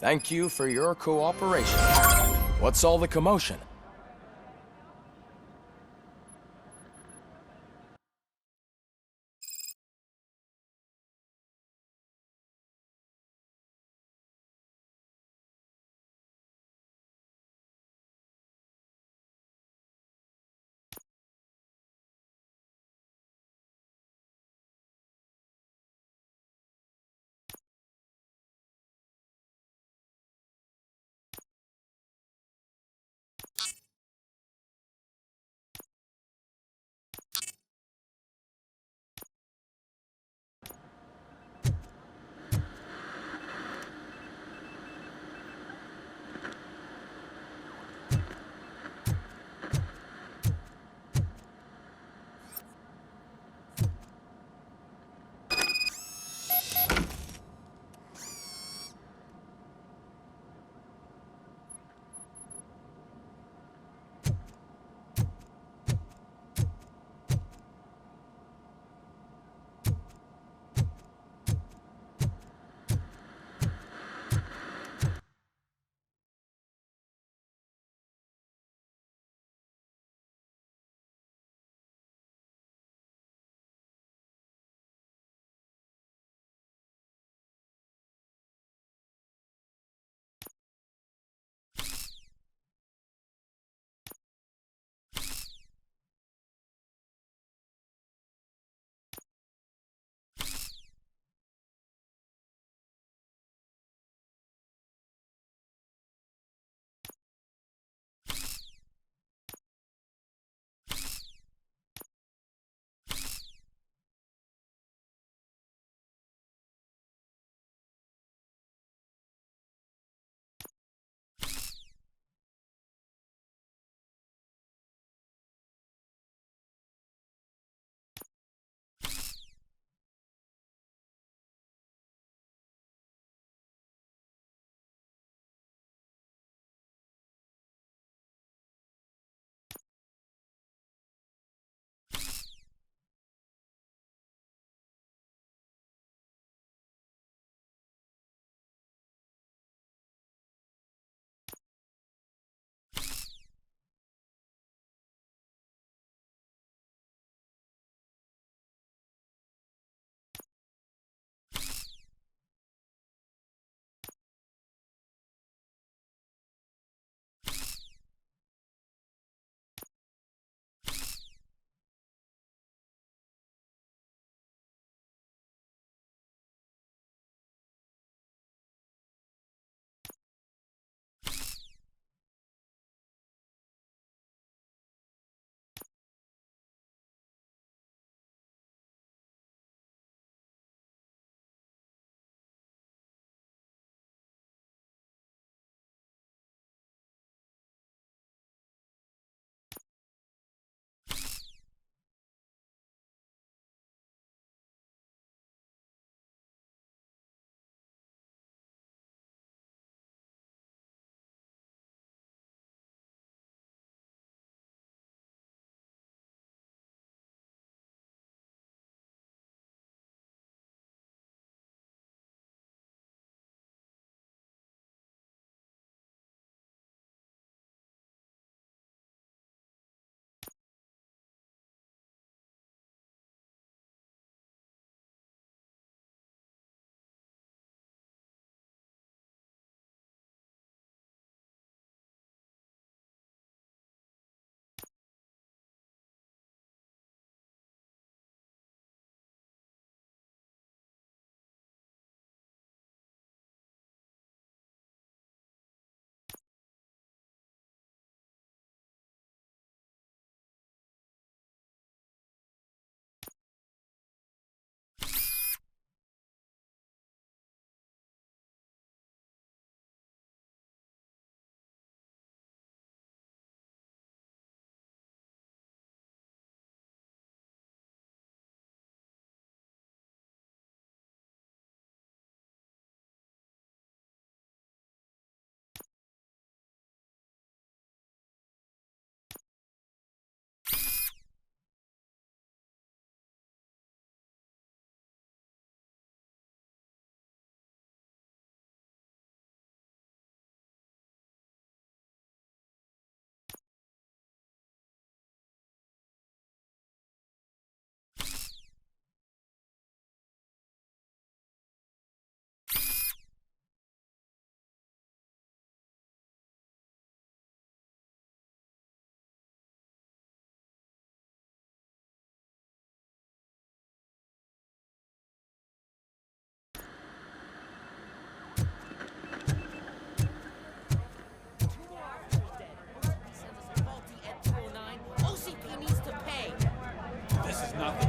Thank you for your cooperation. What's all the commotion?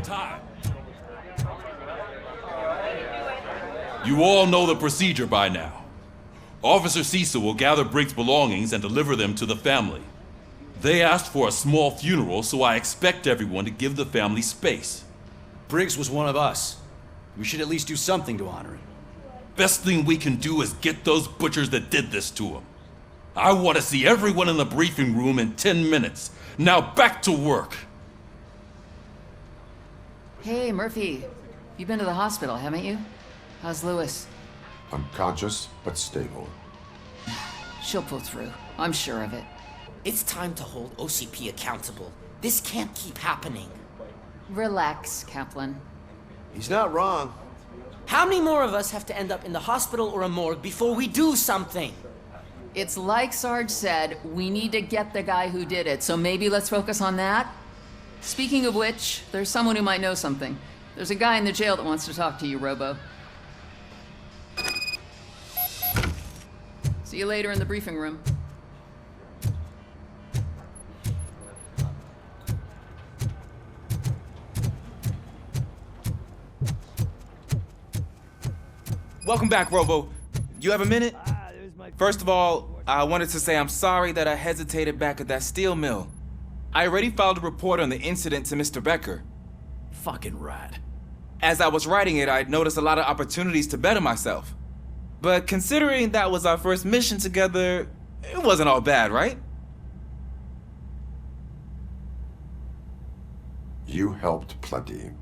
time. You all know the procedure by now. Officer Cecil will gather Briggs' belongings and deliver them to the family. They asked for a small funeral, so I expect everyone to give the family space. Briggs was one of us. We should at least do something to honor him. Best thing we can do is get those butchers that did this to him. I want to see everyone in the briefing room in 10 minutes. Now back to work. Hey, Murphy. You've been to the hospital, haven't you? How's Lewis? Unconscious, but stable. She'll pull through. I'm sure of it. It's time to hold OCP accountable. This can't keep happening. Relax, Kaplan. He's not wrong. How many more of us have to end up in the hospital or a morgue before we do something? It's like Sarge said, we need to get the guy who did it, so maybe let's focus on that? Speaking of which, there's someone who might know something. There's a guy in the jail that wants to talk to you, Robo. See you later in the briefing room. Welcome back, Robo. You have a minute? First of all, I wanted to say I'm sorry that I hesitated back at that steel mill. I already filed a report on the incident to Mr. Becker. Fucking rat. As I was writing it, I'd noticed a lot of opportunities to better myself. But considering that was our first mission together, it wasn't all bad, right? You helped plenty.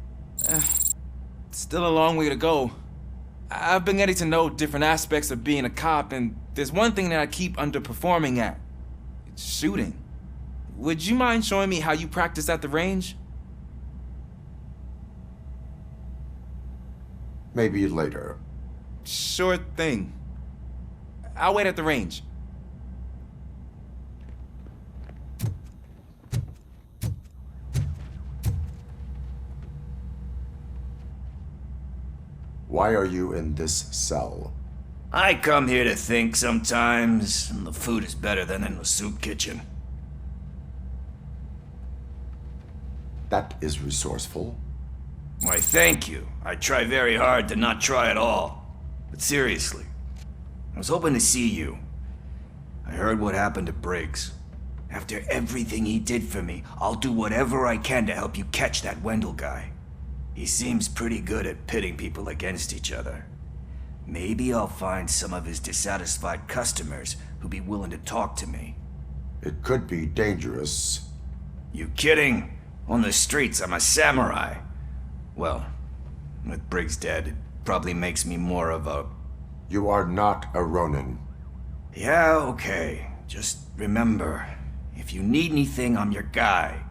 Still a long way to go. I've been getting to know different aspects of being a cop, and there's one thing that I keep underperforming at. It's shooting. Would you mind showing me how you practice at the range? Maybe later. Sure thing. I'll wait at the range. Why are you in this cell? I come here to think sometimes, and the food is better than in the soup kitchen. That is resourceful. Why, thank you. I try very hard to not try at all. But seriously, I was hoping to see you. I heard what happened to Briggs. After everything he did for me, I'll do whatever I can to help you catch that Wendell guy. He seems pretty good at pitting people against each other. Maybe I'll find some of his dissatisfied customers who'd be willing to talk to me. It could be dangerous. You kidding? On the streets, I'm a samurai. Well, with Briggs dead, it probably makes me more of a... You are not a Ronin. Yeah, okay. Just remember, if you need anything, I'm your guy.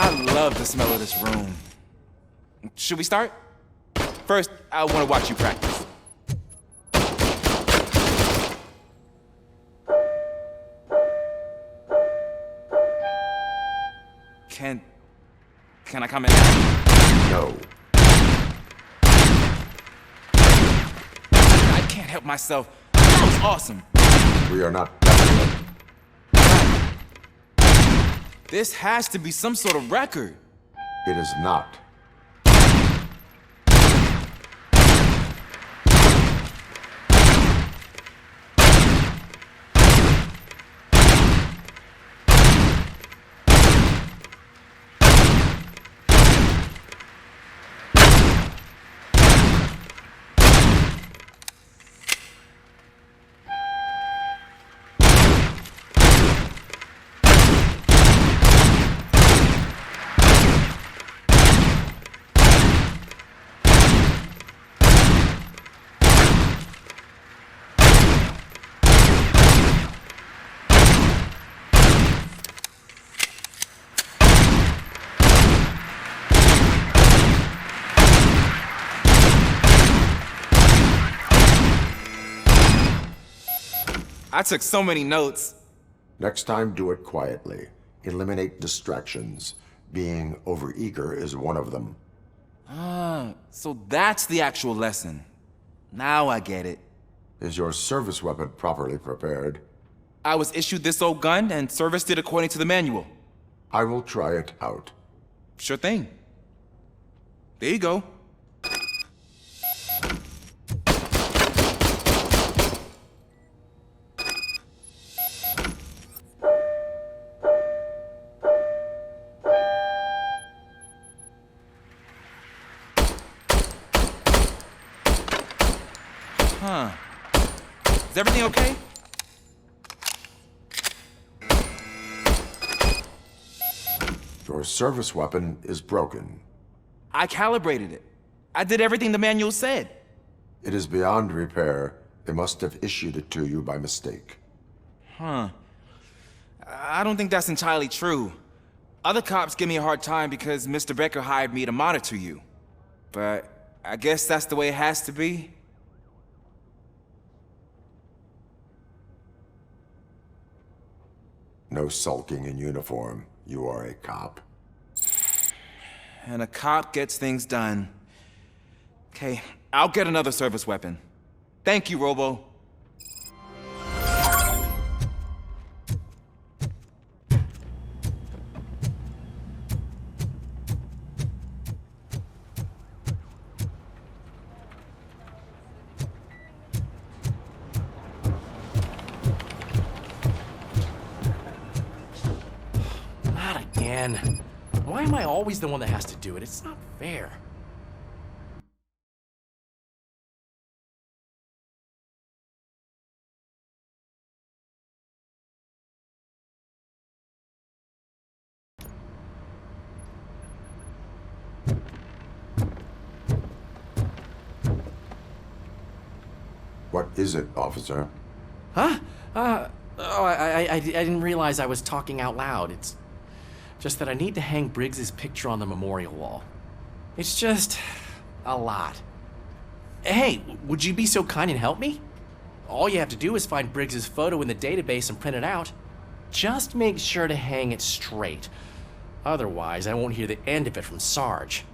I love the smell of this room. Should we start? First, I want to watch you practice. Can I come in? No. I can't help myself. That was awesome. We are not done yet. This has to be some sort of record. It is not. I took so many notes. Next time, do it quietly. Eliminate distractions. Being overeager is one of them. Ah, so that's the actual lesson. Now I get it. Is your service weapon properly prepared? I was issued this old gun and serviced it according to the manual. I will try it out. Sure thing. There you go. Huh. Is everything okay? Your service weapon is broken. I calibrated it. I did everything the manual said. It is beyond repair. They must have issued it to you by mistake. Huh. I don't think that's entirely true. Other cops give me a hard time because Mr. Becker hired me to monitor you. But I guess that's the way it has to be. No sulking in uniform. You are a cop. And a cop gets things done. Okay, I'll get another service weapon. Thank you, Robo. Not again. Why am I always the one that has to do it? It's not fair. What is it, officer? Huh? I didn't realize I was talking out loud. It's just that I need to hang Briggs's picture on the memorial wall. It's just a lot. Hey, would you be so kind and help me? All you have to do is find Briggs's photo in the database and print it out. Just make sure to hang it straight. Otherwise, I won't hear the end of it from Sarge.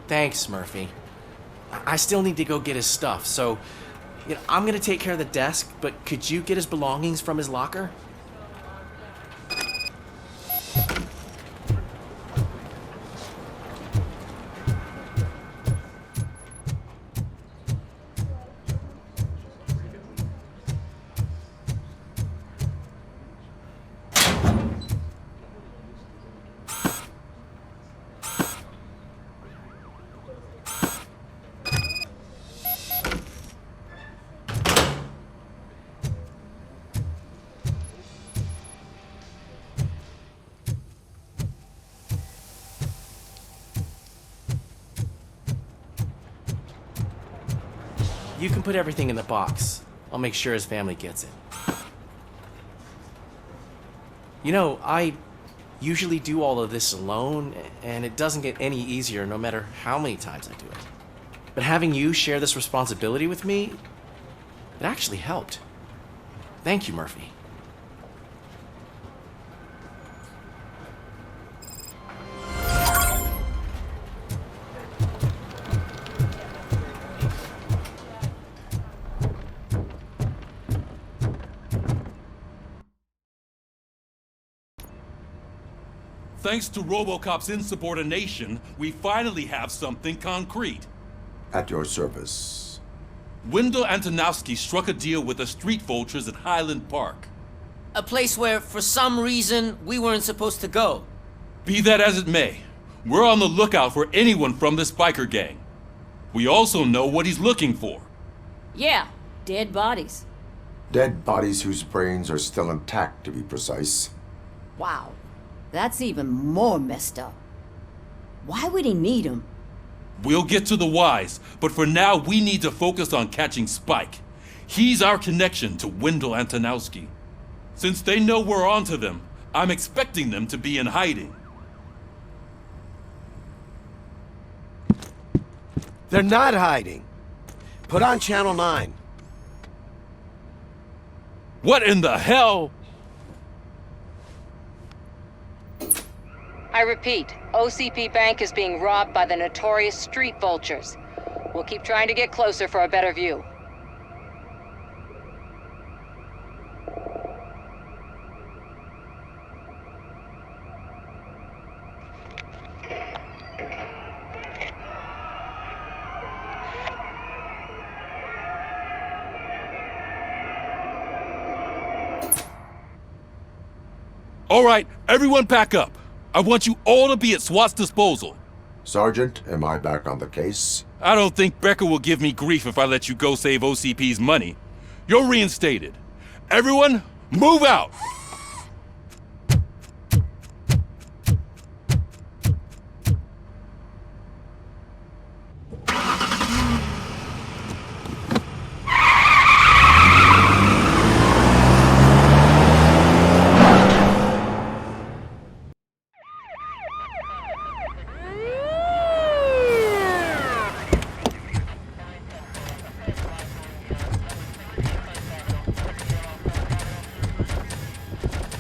Thanks, Murphy. I still need to go get his stuff, so You know, I'm gonna take care of the desk, but could you get his belongings from his locker? You can put everything in the box. I'll make sure his family gets it. You know, I usually do all of this alone, and it doesn't get any easier no matter how many times I do it. But having you share this responsibility with me, it actually helped. Thank you, Murphy. Thanks to RoboCop's insubordination, we finally have something concrete. At your service. Wendell Antonowski struck a deal with the street vultures at Highland Park. A place where, for some reason, we weren't supposed to go. Be that as it may, we're on the lookout for anyone from this biker gang. We also know what he's looking for. Yeah, dead bodies. Dead bodies whose brains are still intact, to be precise. Wow, that's even more messed up. Why would he need them? We'll get to the whys, but for now we need to focus on catching Spike. He's our connection to Wendell Antonowski. Since they know we're onto them, I'm expecting them to be in hiding. They're not hiding. Put on Channel 9. What in the hell? I repeat, OCP Bank is being robbed by the notorious street vultures. We'll keep trying to get closer for a better view. All right, everyone pack up. I want you all to be at SWAT's disposal. Sergeant, am I back on the case? I don't think Becker will give me grief if I let you go save OCP's money. You're reinstated. Everyone, move out!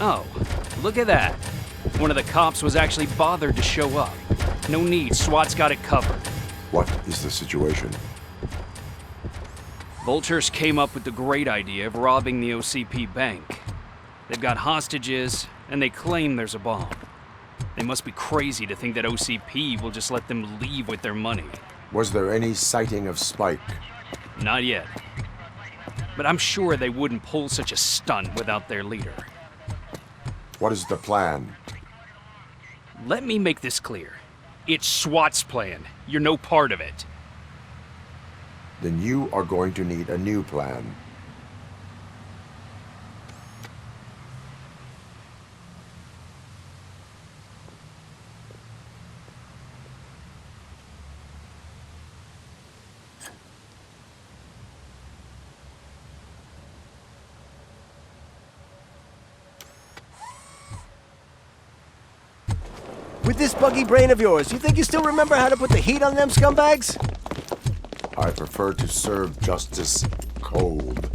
Oh, look at that. One of the cops was actually bothered to show up. No need, SWAT's got it covered. What is the situation? Vultures came up with the great idea of robbing the OCP bank. They've got hostages, and they claim there's a bomb. They must be crazy to think that OCP will just let them leave with their money. Was there any sighting of Spike? Not yet. But I'm sure they wouldn't pull such a stunt without their leader. What is the plan? Let me make this clear. It's SWAT's plan. You're no part of it. Then you are going to need a new plan. With this buggy brain of yours, you think you still remember how to put the heat on them scumbags? I prefer to serve justice cold.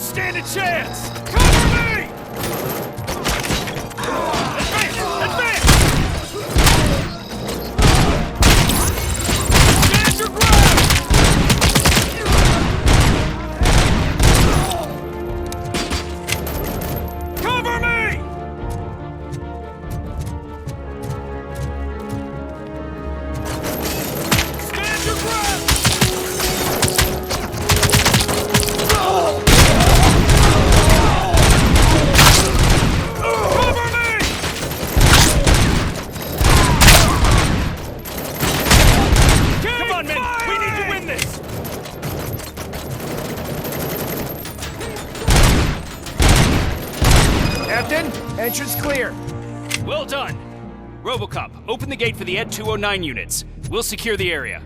stand a chance! Cover me! Advance! Advance! Stand your ground! Cover me! Stand your ground! Entrance clear. Well done. RoboCop, open the gate for the Ed 209 units. We'll secure the area.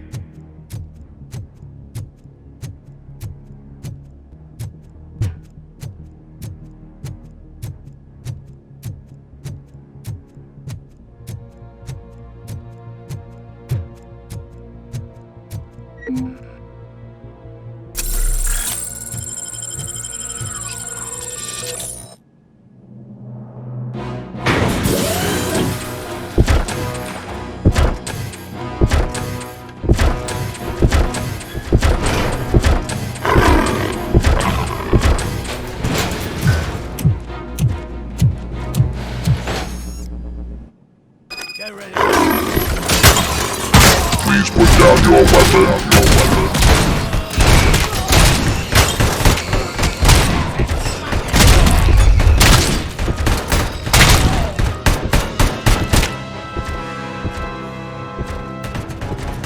Please put down your weapon.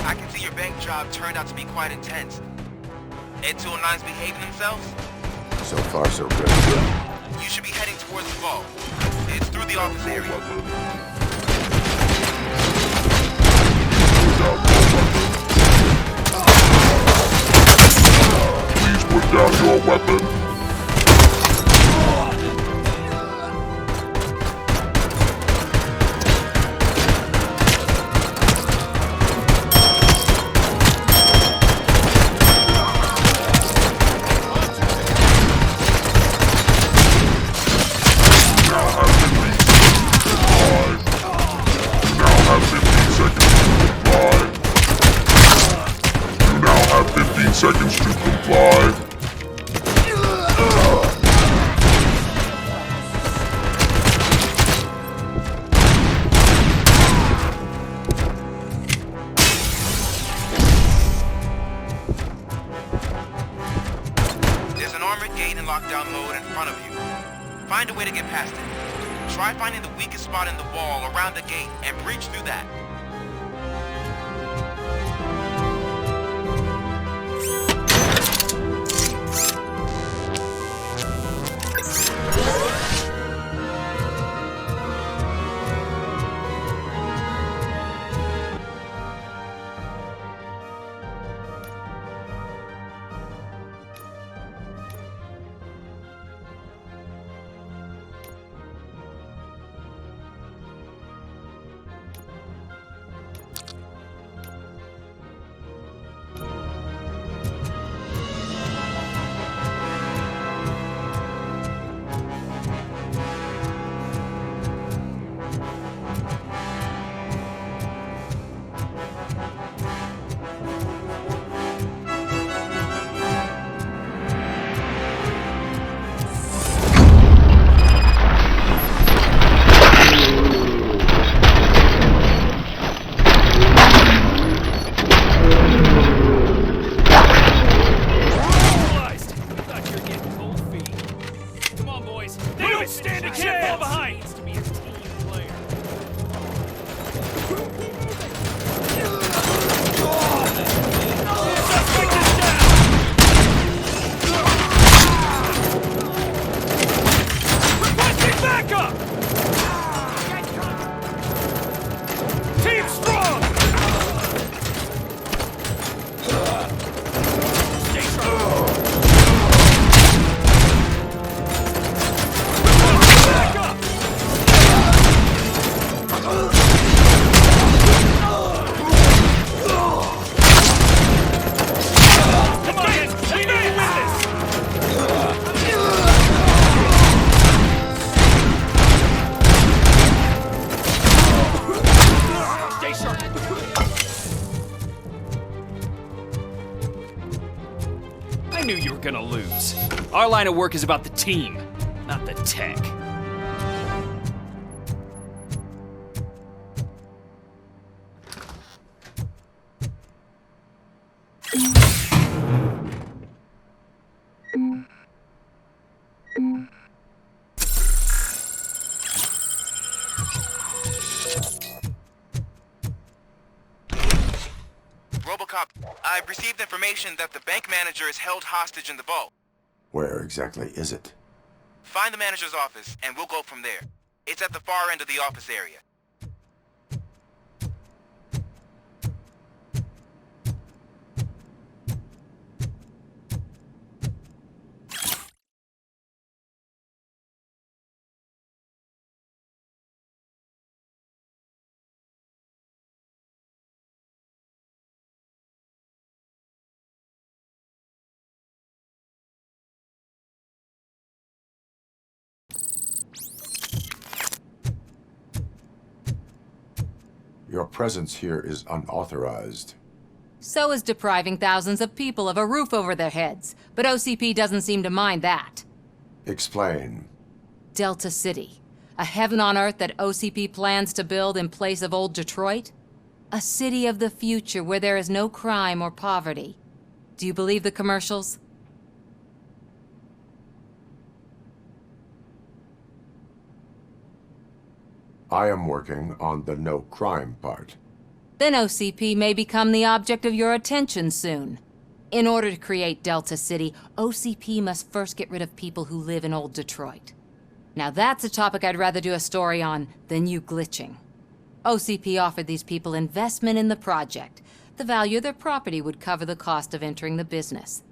I can see your bank job turned out to be quite intense. Ed 209's behaving themselves? So far, so good. You should be heading towards the vault. It's through the office area. Please put down your weapon. Seconds to comply. There's an armored gate in lockdown mode in front of you. Find a way to get past it. Try finding the weakest spot in the wall around the gate and breach through that. Our line of work is about the team, not the tech. RoboCop, I've received information that the bank manager is held hostage in the vault. Where exactly is it? Find the manager's office, and we'll go from there. It's at the far end of the office area. Your presence here is unauthorized. So is depriving thousands of people of a roof over their heads. But OCP doesn't seem to mind that. Explain. Delta City. A heaven on earth that OCP plans to build in place of old Detroit? A city of the future where there is no crime or poverty. Do you believe the commercials? I am working on the no crime part. Then OCP may become the object of your attention soon. In order to create Delta City, OCP must first get rid of people who live in old Detroit. Now that's a topic I'd rather do a story on than you glitching. OCP offered these people investment in the project. The value of their property would cover the cost of entering the business.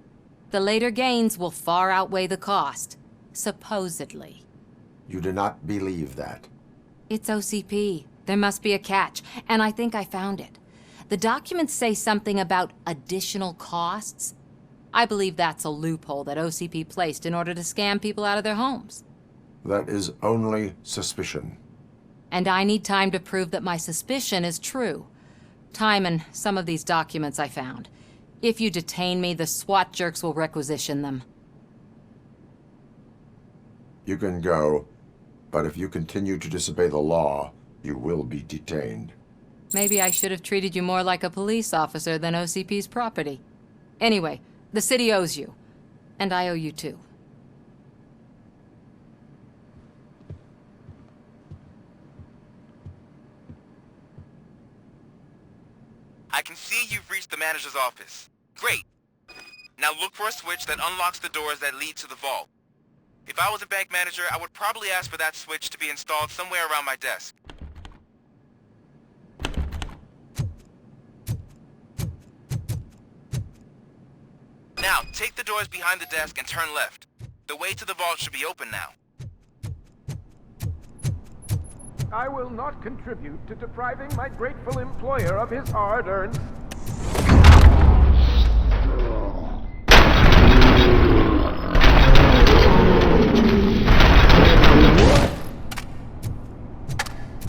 The later gains will far outweigh the cost, supposedly. You do not believe that. It's OCP. There must be a catch, and I think I found it. The documents say something about additional costs. I believe that's a loophole that OCP placed in order to scam people out of their homes. That is only suspicion. And I need time to prove that my suspicion is true. Time and some of these documents I found. If you detain me, the SWAT jerks will requisition them. You can go, but if you continue to disobey the law, you will be detained. Maybe I should have treated you more like a police officer than OCP's property. Anyway, the city owes you. And I owe you too. I can see you've reached the manager's office. Great. Now look for a switch that unlocks the doors that lead to the vault. If I was a bank manager, I would probably ask for that switch to be installed somewhere around my desk. Now, take the doors behind the desk and turn left. The way to the vault should be open now. I will not contribute to depriving my grateful employer of his hard-earned...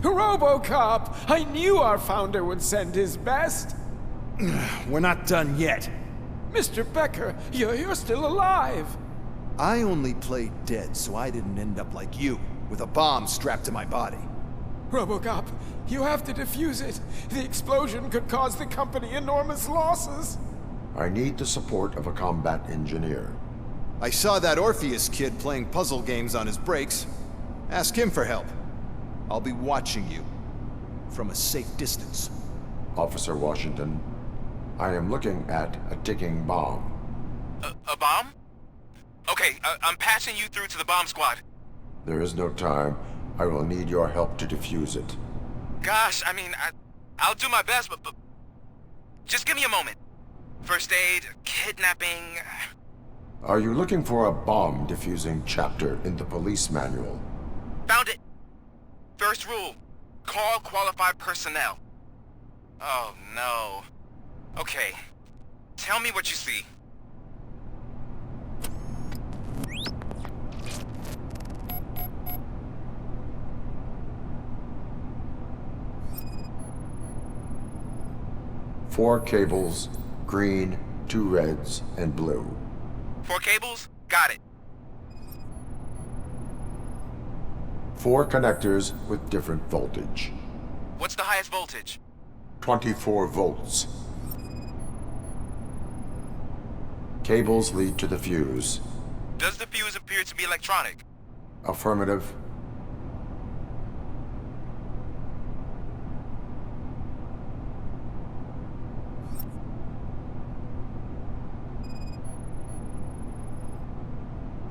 RoboCop! I knew our founder would send his best! We're not done yet. Mr. Becker, you're still alive! I only played dead so I didn't end up like you, with a bomb strapped to my body. RoboCop, you have to defuse it. The explosion could cause the company enormous losses. I need the support of a combat engineer. I saw that Orpheus kid playing puzzle games on his breaks. Ask him for help. I'll be watching you. From a safe distance. Officer Washington, I am looking at a ticking bomb. A bomb? Okay, I'm passing you through to the bomb squad. There is no time. I will need your help to defuse it. Gosh, I mean, I'll do my best, but just give me a moment. First aid, kidnapping... Are you looking for a bomb defusing chapter in the police manual? Found it! First rule, call qualified personnel. Oh no. Okay, tell me what you see. Four cables, green, 2 reds, and blue. 4 cables? Got it. 4 connectors with different voltage. What's the highest voltage? 24 volts. Cables lead to the fuse. Does the fuse appear to be electronic? Affirmative.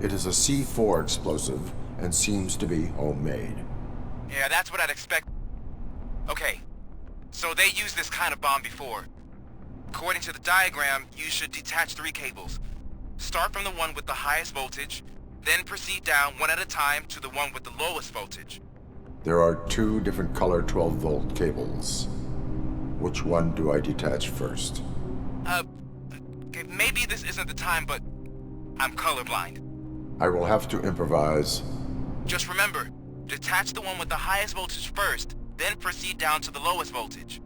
It is a C4 explosive and seems to be homemade. Yeah, that's what I'd expect. Okay, so they used this kind of bomb before. According to the diagram, you should detach 3 cables. Start from the one with the highest voltage, then proceed down one at a time to the one with the lowest voltage. There are 2 different color 12-volt cables. Which one do I detach first? Okay, maybe this isn't the time, but I'm colorblind. I will have to improvise. Just remember, detach the one with the highest voltage first, then proceed down to the lowest voltage.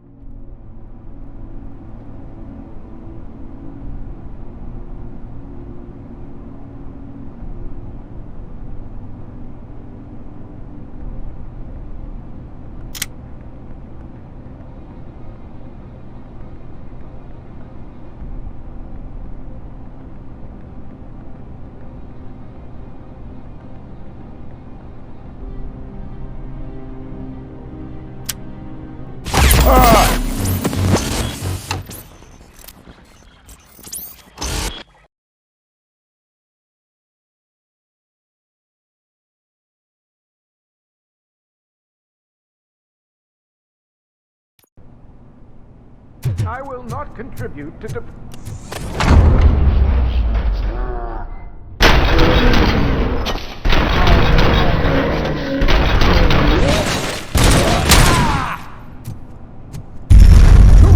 I will not contribute to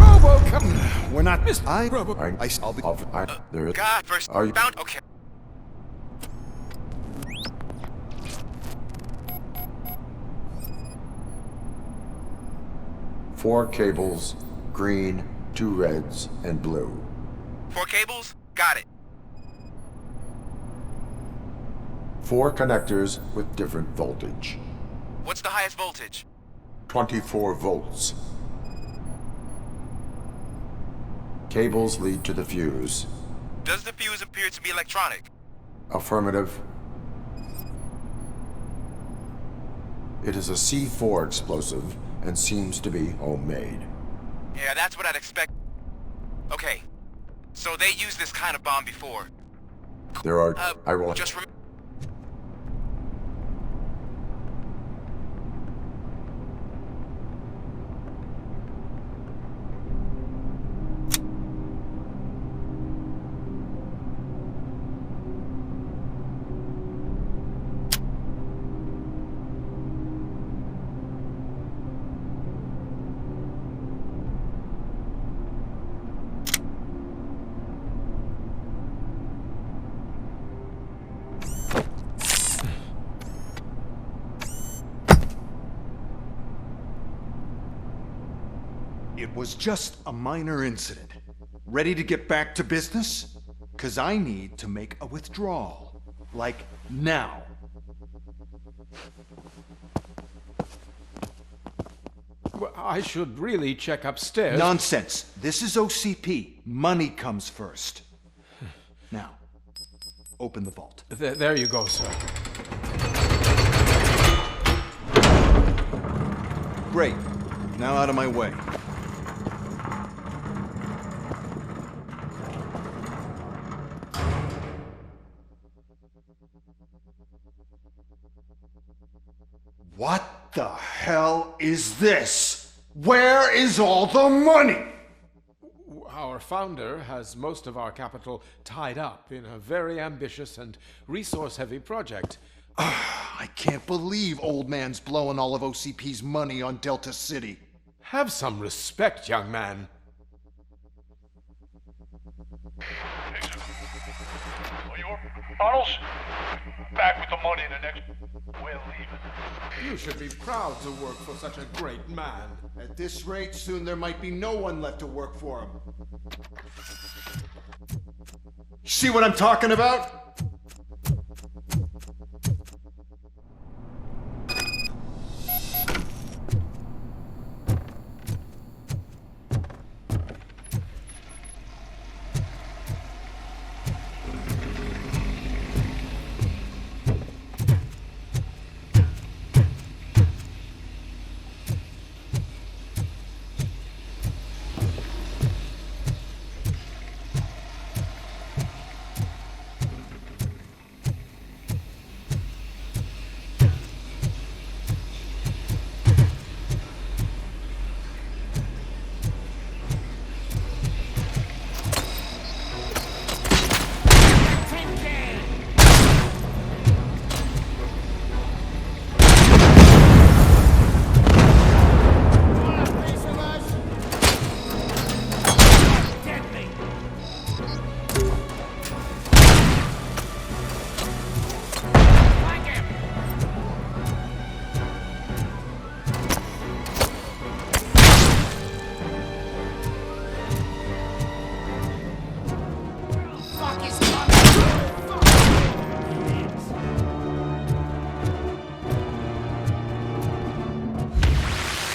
RoboCop! We're not missed. I'll be there is. God, first Are you bound. Okay. Four cables, green, 2 reds, and blue. 4 cables? Got it. 4 connectors with different voltage. What's the highest voltage? 24 volts. Cables lead to the fuse. Does the fuse appear to be electronic? Affirmative. It is a C4 explosive and seems to be homemade. Yeah, that's what I'd expect. Okay, so they used this kind of bomb before. There are... I will... Just remember... It was just a minor incident. Ready to get back to business? 'Cause I need to make a withdrawal. Like, now. Well, I should really check upstairs. Nonsense. This is OCP. Money comes first. Now, open the vault. There you go, sir. Great. Now out of my way. What the hell is this? Where is all the money? Our founder has most of our capital tied up in a very ambitious and resource-heavy project. I can't believe old man's blowing all of OCP's money on Delta City. Have some respect, young man. Bottles? Back with the money in the next... We're leaving. You should be proud to work for such a great man. At this rate, soon there might be no one left to work for him. See what I'm talking about?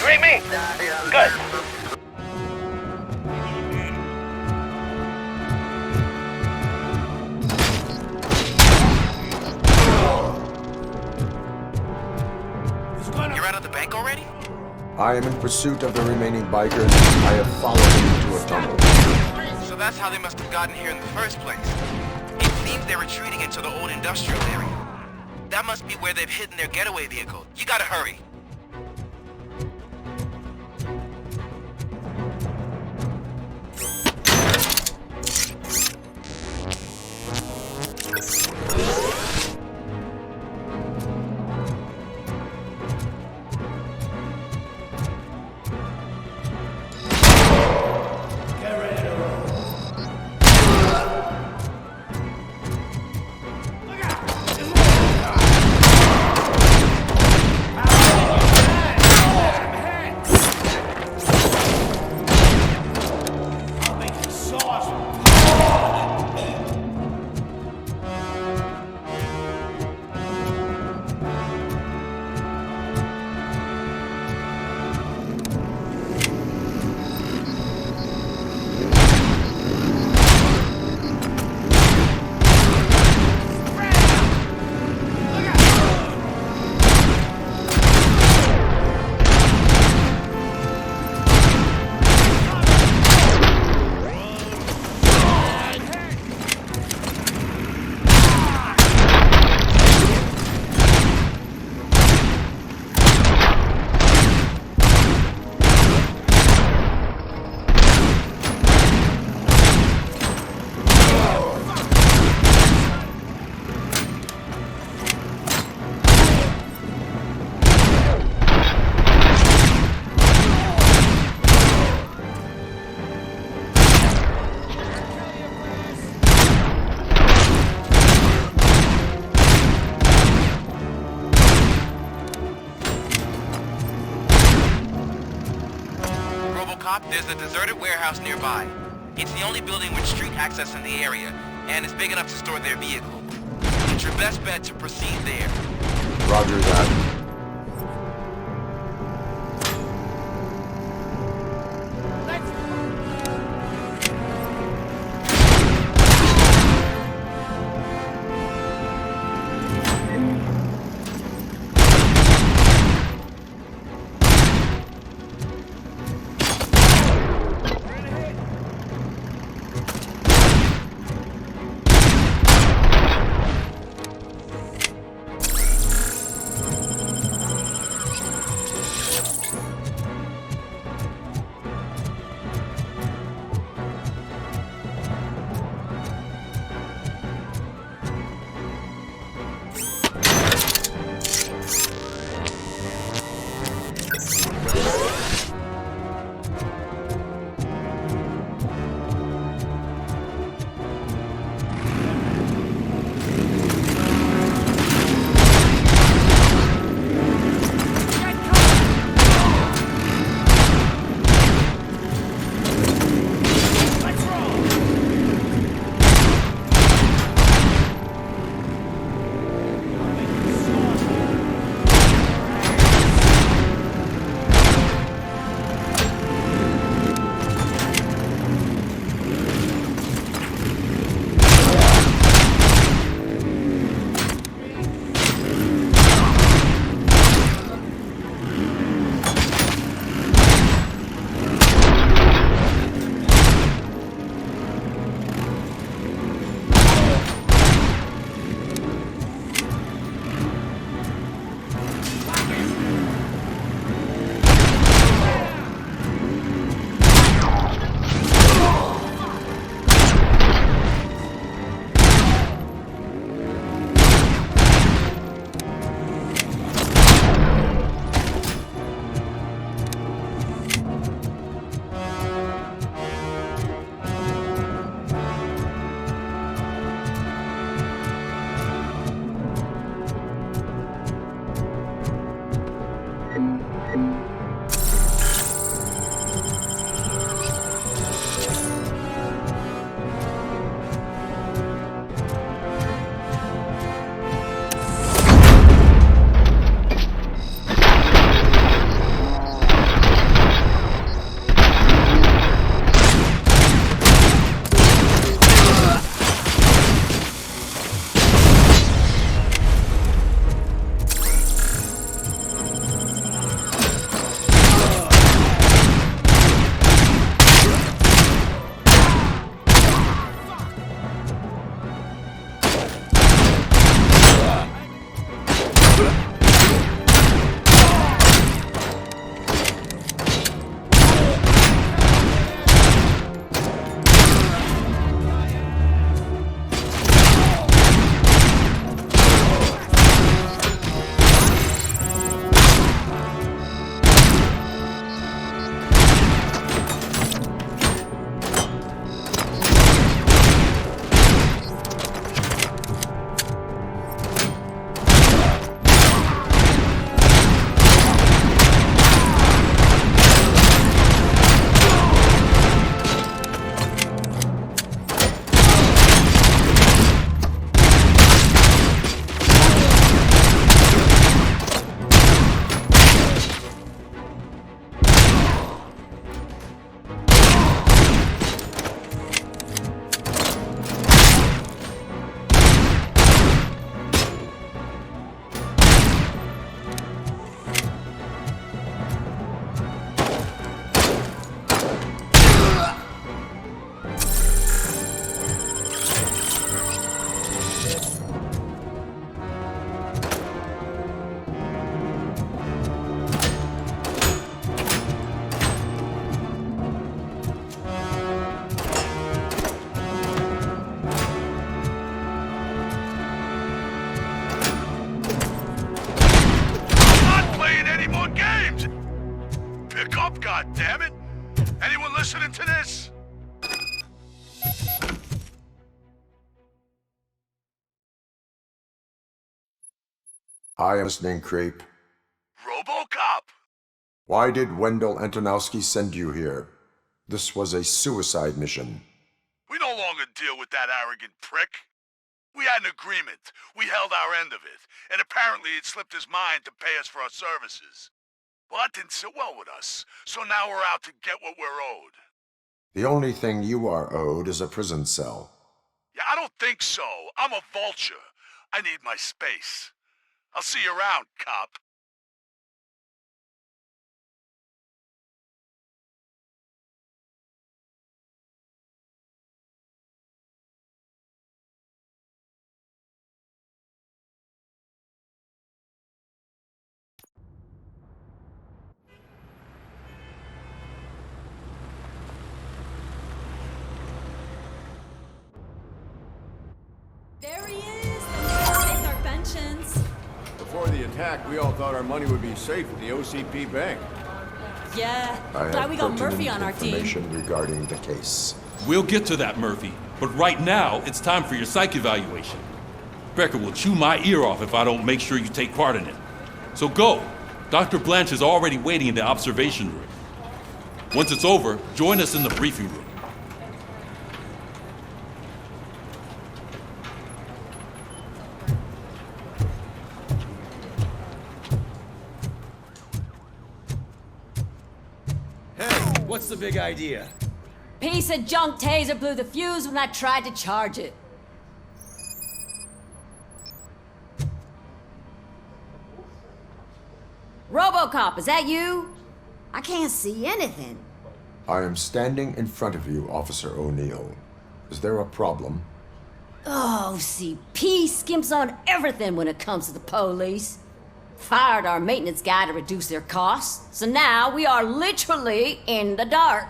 read me? Good. You're out of the bank already? I am in pursuit of the remaining bikers. I have followed them into a tunnel. So that's how they must have gotten here in the first place. It seems they're retreating into the old industrial area. That must be where they've hidden their getaway vehicle. You gotta hurry. RoboCop, there's a deserted warehouse nearby. It's the only building with street access in the area, and it's big enough to store their vehicle. It's your best bet to proceed there. Roger that. wake up, goddammit! Anyone listening to this? I am listening, creep. RoboCop! Why did Wendell Antonowski send you here? This was a suicide mission. We no longer deal with that arrogant prick. We had an agreement. We held our end of it, and apparently it slipped his mind to pay us for our services. Well, that didn't sit well with us, so now we're out to get what we're owed. The only thing you are owed is a prison cell. Yeah, I don't think so. I'm a vulture. I need my space. I'll see you around, cop. There he is! Take our pensions. Before the attack, we all thought our money would be safe at the OCP bank. Yeah, I glad have we got Murphy pertinent on our team. information regarding the case. We'll get to that, Murphy. But right now, it's time for your psych evaluation. Becker will chew my ear off if I don't make sure you take part in it. So go. Dr. Blanche is already waiting in the observation room. Once it's over, join us in the briefing room. What's the big idea? Piece of junk taser blew the fuse when I tried to charge it. RoboCop, is that you? I can't see anything. I am standing in front of you, Officer O'Neill. Is there a problem? Oh, OCP skimps on everything when it comes to the police. Fired our maintenance guy to reduce their costs, so now we are literally in the dark.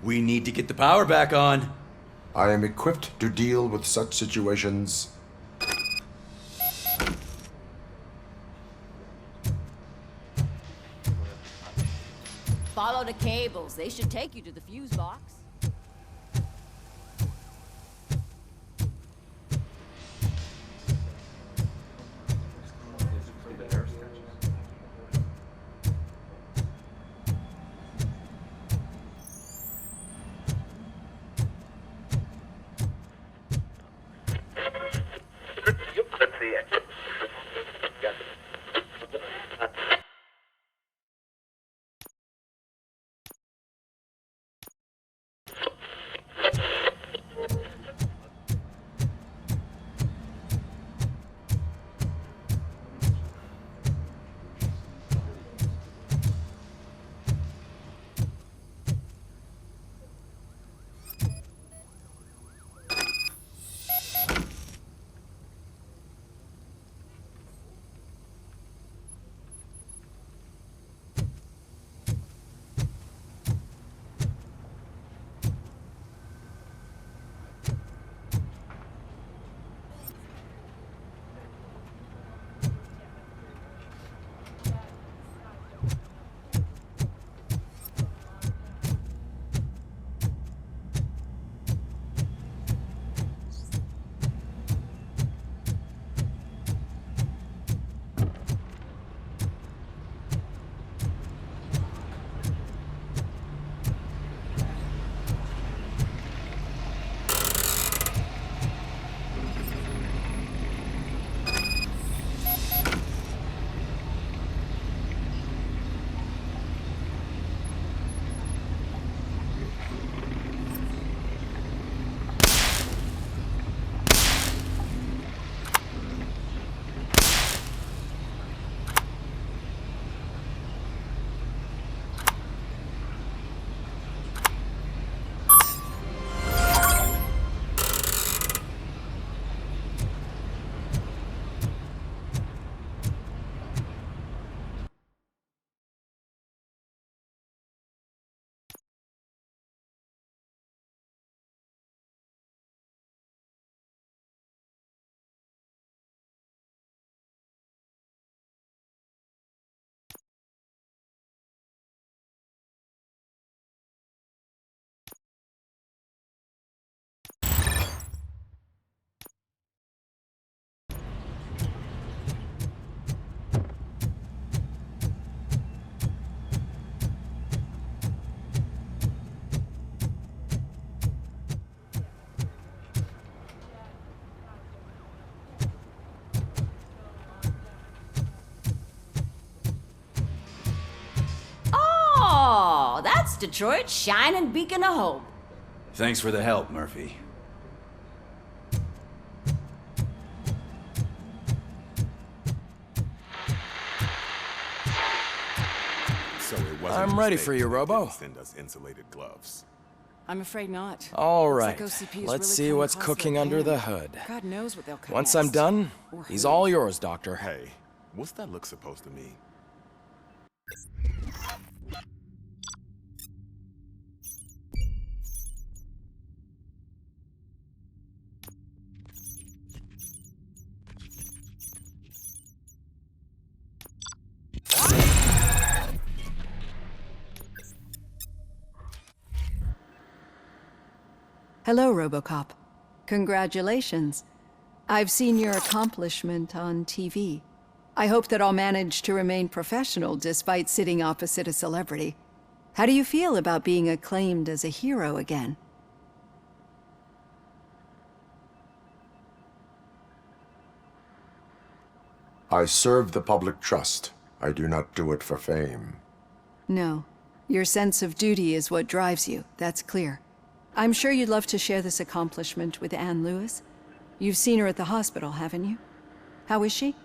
We need to get the power back on. I am equipped to deal with such situations. Follow the cables. They should take you to the fuse box. That's Detroit's shining beacon of hope. Thanks for the help, Murphy. So it wasn't I'm ready for you, Robo. Send us insulated gloves. I'm afraid not. All Looks right, like OCP is let's really see coming what's close to cooking their under pan. the hood. God knows what they'll cut Once next. I'm done, Or he's who. all yours, Doctor. Hey, what's that look supposed to mean? Hello, RoboCop. Congratulations. I've seen your accomplishment on TV. I hope that I'll manage to remain professional despite sitting opposite a celebrity. How do you feel about being acclaimed as a hero again? I serve the public trust. I do not do it for fame. No. Your sense of duty is what drives you, that's clear. I'm sure you'd love to share this accomplishment with Anne Lewis. You've seen her at the hospital, haven't you? How is she?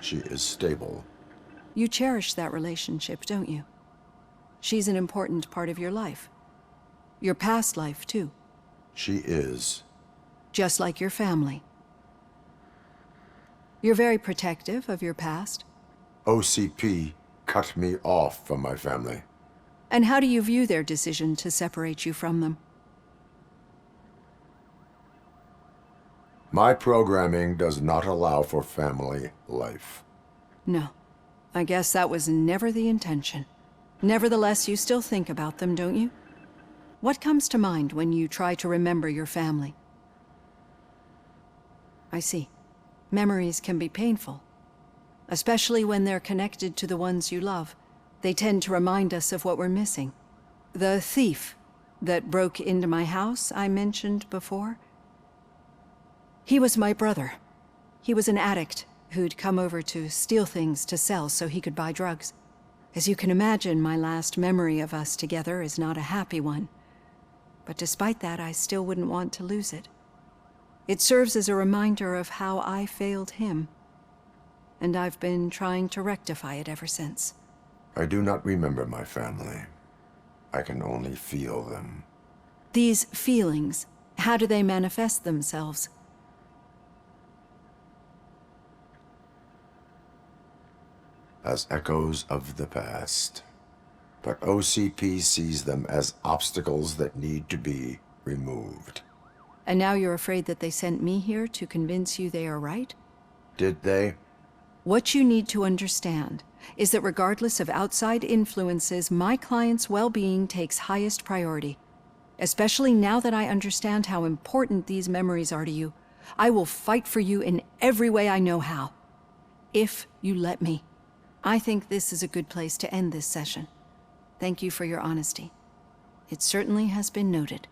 She is stable. You cherish that relationship, don't you? She's an important part of your life. Your past life, too. She is. Just like your family. You're very protective of your past. OCP cut me off from my family. And how do you view their decision to separate you from them? My programming does not allow for family life. No. I guess that was never the intention. Nevertheless, you still think about them, don't you? What comes to mind when you try to remember your family? I see. Memories can be painful, especially when they're connected to the ones you love. They tend to remind us of what we're missing. The thief that broke into my house I mentioned before, he was my brother. He was an addict who'd come over to steal things to sell so he could buy drugs. As you can imagine, my last memory of us together is not a happy one. But despite that, I still wouldn't want to lose it. It serves as a reminder of how I failed him. And I've been trying to rectify it ever since. I do not remember my family. I can only feel them. These feelings, how do they manifest themselves? As echoes of the past. But OCP sees them as obstacles that need to be removed. And now you're afraid that they sent me here to convince you they are right? Did they? What you need to understand is that regardless of outside influences, my client's well-being takes highest priority. Especially now that I understand how important these memories are to you, I will fight for you in every way I know how. If you let me. I think this is a good place to end this session. Thank you for your honesty. It certainly has been noted.